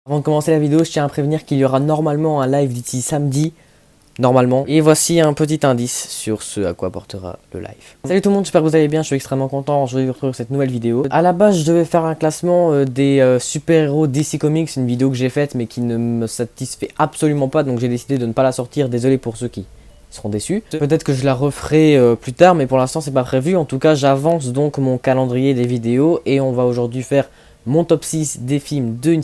Avant de commencer la vidéo, je tiens à prévenir qu'il y aura normalement un live d'ici samedi, normalement. Et voici un petit indice sur ce à quoi portera le live. Salut tout le monde, j'espère que vous allez bien, je suis extrêmement content de vous retrouver sur cette nouvelle vidéo. À la base, je devais faire un classement des super-héros DC Comics, une vidéo que j'ai faite mais qui ne me satisfait absolument pas, donc j'ai décidé de ne pas la sortir, désolé pour ceux qui seront déçus. Peut-être que je la referai plus tard, mais pour l'instant c'est pas prévu. En tout cas, j'avance donc mon calendrier des vidéos et on va aujourd'hui faire mon top 6 des films de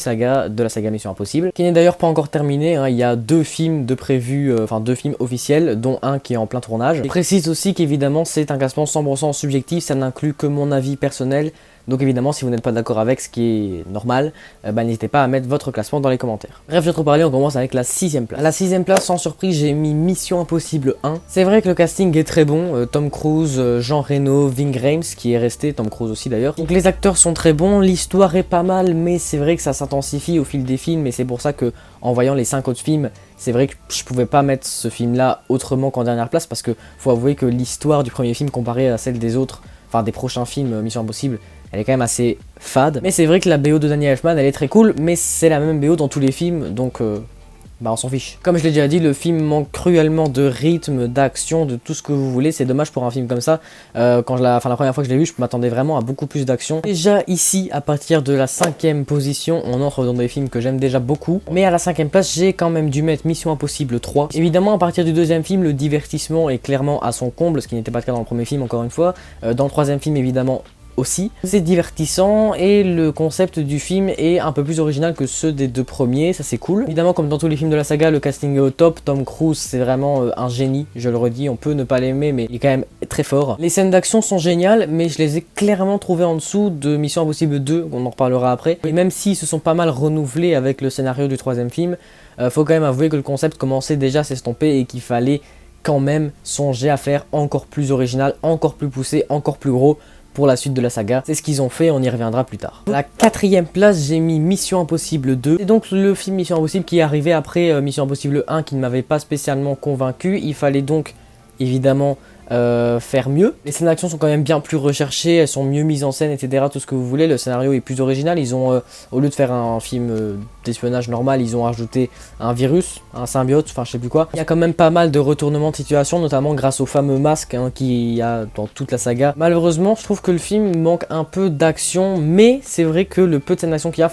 la saga Mission Impossible, qui n'est d'ailleurs pas encore terminé, hein. Il y a deux films de prévus, deux films officiels, dont un qui est en plein tournage. Je précise aussi qu'évidemment c'est un classement 100% subjectif, ça n'inclut que mon avis personnel, donc évidemment si vous n'êtes pas d'accord avec, ce qui est normal, n'hésitez pas à mettre votre classement dans les commentaires. Bref, j'ai trop parlé, on commence avec la 6ème place. À la 6ème place, sans surprise, j'ai mis Mission Impossible 1. C'est vrai que le casting est très bon, Tom Cruise, Jean Reno, Ving Rhames, qui est resté, Tom Cruise aussi d'ailleurs. Donc les acteurs sont très bons, l'histoire est pas mal, mais c'est vrai que ça s'intensifie au fil des films, et c'est pour ça que, en voyant les 5 autres films, c'est vrai que je pouvais pas mettre ce film-là autrement qu'en dernière place, parce que faut avouer que l'histoire du premier film comparée à celle des autres, enfin des prochains films Mission Impossible, elle est quand même assez fade. Mais c'est vrai que la BO de Danny Elfman, elle est très cool, mais c'est la même BO dans tous les films, donc on s'en fiche. Comme je l'ai déjà dit, le film manque cruellement de rythme, d'action, de tout ce que vous voulez. C'est dommage pour un film comme ça. La première fois que je l'ai vu, je m'attendais vraiment à beaucoup plus d'action. Déjà ici, à partir de la 5ème position, on entre dans des films que j'aime déjà beaucoup. Mais à la 5ème place, j'ai quand même dû mettre Mission Impossible 3. Évidemment, à partir du 2ème film, le divertissement est clairement à son comble, ce qui n'était pas le cas dans le premier film, encore une fois. Dans le 3ème film, évidemment, aussi. C'est divertissant et le concept du film est un peu plus original que ceux des deux premiers, ça c'est cool. Évidemment, comme dans tous les films de la saga, le casting est au top. Tom Cruise c'est vraiment un génie, je le redis, on peut ne pas l'aimer mais il est quand même très fort. Les scènes d'action sont géniales, mais je les ai clairement trouvées en dessous de Mission Impossible 2, on en reparlera après. Et même s'ils se sont pas mal renouvelés avec le scénario du 3ème film, faut quand même avouer que le concept commençait déjà à s'estomper et qu'il fallait quand même songer à faire encore plus original, encore plus poussé, encore plus gros pour la suite de la saga. C'est ce qu'ils ont fait, on y reviendra plus tard. À la 4ème place, j'ai mis Mission Impossible 2. C'est donc le film Mission Impossible qui est arrivé après Mission Impossible 1 qui ne m'avait pas spécialement convaincu. Il fallait donc évidemment faire mieux. Les scènes d'action sont quand même bien plus recherchées, elles sont mieux mises en scène, etc. Tout ce que vous voulez, le scénario est plus original. Ils ont, au lieu de faire un film d'espionnage normal, ils ont ajouté un virus, un symbiote, enfin je sais plus quoi. Il y a quand même pas mal de retournements de situation, notamment grâce au fameux masque qu'il y a dans toute la saga. Malheureusement, je trouve que le film manque un peu d'action, mais c'est vrai que le peu de scènes d'action qu'il y a,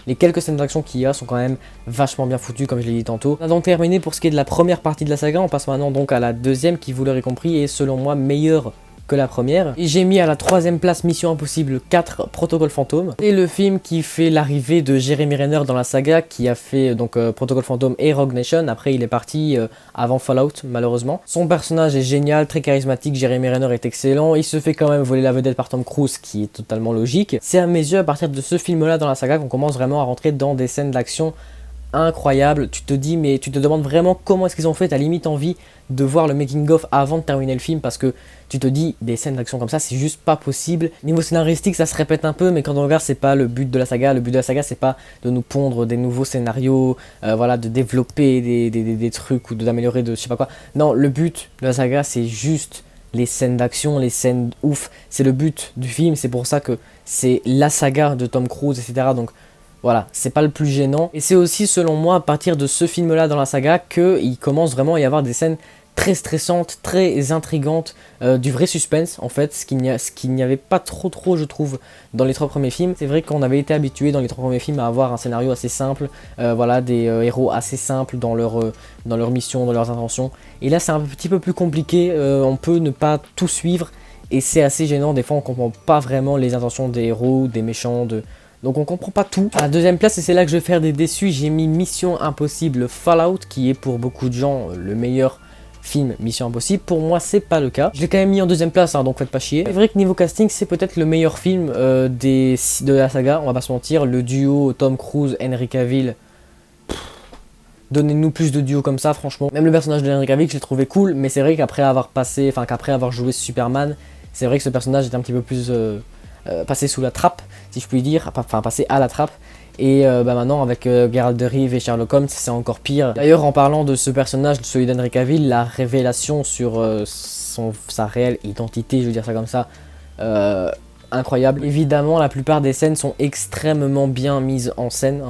les quelques scènes d'action qu'il y a sont quand même vachement bien foutues, comme je l'ai dit tantôt. On a donc terminé pour ce qui est de la première partie de la saga, on passe maintenant donc à la deuxième qui, vous l'aurez compris, est selon moi meilleure que la première. Et j'ai mis à la 3ème place Mission Impossible 4 Protocole Fantôme. C'est le film qui fait l'arrivée de Jeremy Renner dans la saga, qui a fait donc Protocole Fantôme et Rogue Nation. Après il est parti avant Fallout malheureusement. Son personnage est génial, très charismatique, Jeremy Renner est excellent. Il se fait quand même voler la vedette par Tom Cruise, qui est totalement logique. C'est à mes yeux à partir de ce film là dans la saga qu'on commence vraiment à rentrer dans des scènes d'action incroyable. Tu te dis, mais tu te demandes vraiment comment est-ce qu'ils ont fait. T'as limite envie de voir le making of avant de terminer le film, parce que tu te dis, des scènes d'action comme ça c'est juste pas possible. Niveau scénaristique ça se répète un peu, mais quand on regarde, c'est pas le but de la saga. Le but de la saga c'est pas de nous pondre des nouveaux scénarios, de développer des trucs ou d'améliorer de je sais pas quoi. Non, le but de la saga c'est juste les scènes d'action, les scènes ouf. C'est le but du film, c'est pour ça que c'est la saga de Tom Cruise, etc. Donc voilà, c'est pas le plus gênant. Et c'est aussi, selon moi, à partir de ce film-là dans la saga, qu'il commence vraiment à y avoir des scènes très stressantes, très intrigantes, du vrai suspense, en fait, ce qu'il n'y avait pas trop, je trouve, dans les 3 premiers films. C'est vrai qu'on avait été habitué dans les 3 premiers films à avoir un scénario assez simple, des héros assez simples dans leur mission, dans leurs intentions. Et là, c'est un petit peu plus compliqué, on peut ne pas tout suivre, et c'est assez gênant. Des fois, on comprend pas vraiment les intentions des héros, des méchants, donc on comprend pas tout. À la 2ème place, et c'est là que je vais faire des déçus, j'ai mis Mission Impossible Fallout, qui est pour beaucoup de gens le meilleur film Mission Impossible. Pour moi c'est pas le cas. Je l'ai quand même mis en 2ème place, hein, donc faites pas chier. C'est vrai que niveau casting c'est peut-être le meilleur film de la saga, on va pas se mentir. Le duo Tom Cruise, Henry Cavill, donnez-nous plus de duos comme ça franchement. Même le personnage de Henry Cavill je l'ai trouvé cool, mais c'est vrai qu'après avoir joué Superman, c'est vrai que ce personnage est un petit peu plus passé sous la trappe, si je puis dire, enfin passé à la trappe. Et maintenant avec Geralt de Rive et Sherlock Holmes c'est encore pire. D'ailleurs en parlant de ce personnage, celui d'Henry Cavill, la révélation sur sa réelle identité, je veux dire ça comme ça, incroyable. Évidemment, la plupart des scènes sont extrêmement bien mises en scène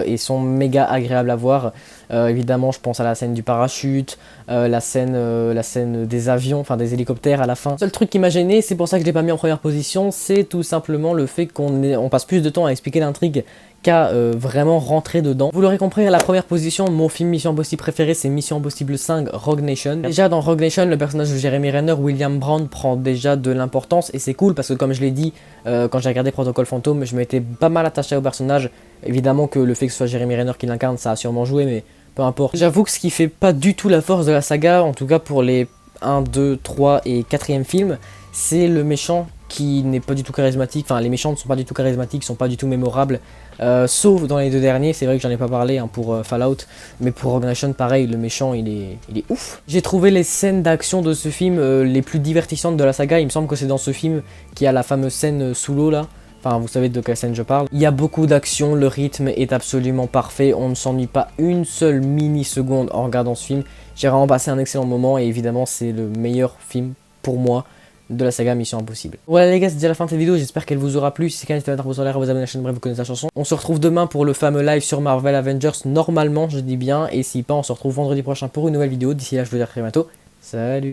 et sont méga agréables à voir. Évidemment, je pense à la scène du parachute, la scène des avions, enfin des hélicoptères à la fin. Le seul truc qui m'a gêné, c'est pour ça que je l'ai pas mis en première position, c'est tout simplement le fait qu'on passe plus de temps à expliquer l'intrigue qu'à vraiment rentrer dedans. Vous l'aurez compris, à la première position, mon film Mission Impossible préféré, c'est Mission Impossible 5 Rogue Nation. Déjà dans Rogue Nation, le personnage de Jeremy Renner, William Brown, prend déjà de l'importance et c'est cool parce que comme je l'ai dit, quand j'ai regardé Protocol Fantôme, je m'étais pas mal attaché au personnage. Évidemment que le fait que ce soit Jeremy Renner qui l'incarne, ça a sûrement joué, mais peu importe. J'avoue que ce qui fait pas du tout la force de la saga, en tout cas pour les 1, 2, 3 et 4e films, c'est le méchant qui n'est pas du tout charismatique. Enfin, les méchants ne sont pas du tout charismatiques, sont pas du tout mémorables. Sauf dans les 2 derniers, c'est vrai que j'en ai pas parlé pour Fallout, mais pour Rogue Nation, pareil, le méchant il est ouf. J'ai trouvé les scènes d'action de ce film les plus divertissantes de la saga. Il me semble que c'est dans ce film qu'il y a la fameuse scène sous l'eau là. Enfin, vous savez de quelle scène je parle. Il y a beaucoup d'action, le rythme est absolument parfait, on ne s'ennuie pas une seule mini-seconde en regardant ce film. J'ai vraiment passé un excellent moment et évidemment c'est le meilleur film pour moi de la saga Mission Impossible. Voilà les gars, c'est déjà la fin de cette vidéo, j'espère qu'elle vous aura plu. Si c'est le cas, n'hésitez pas à vous en l'air, à vous abonner à la chaîne, bref, vous connaissez la chanson. On se retrouve demain pour le fameux live sur Marvel Avengers, normalement je dis bien, et si pas, on se retrouve vendredi prochain pour une nouvelle vidéo. D'ici là, je vous dis à très bientôt. Salut!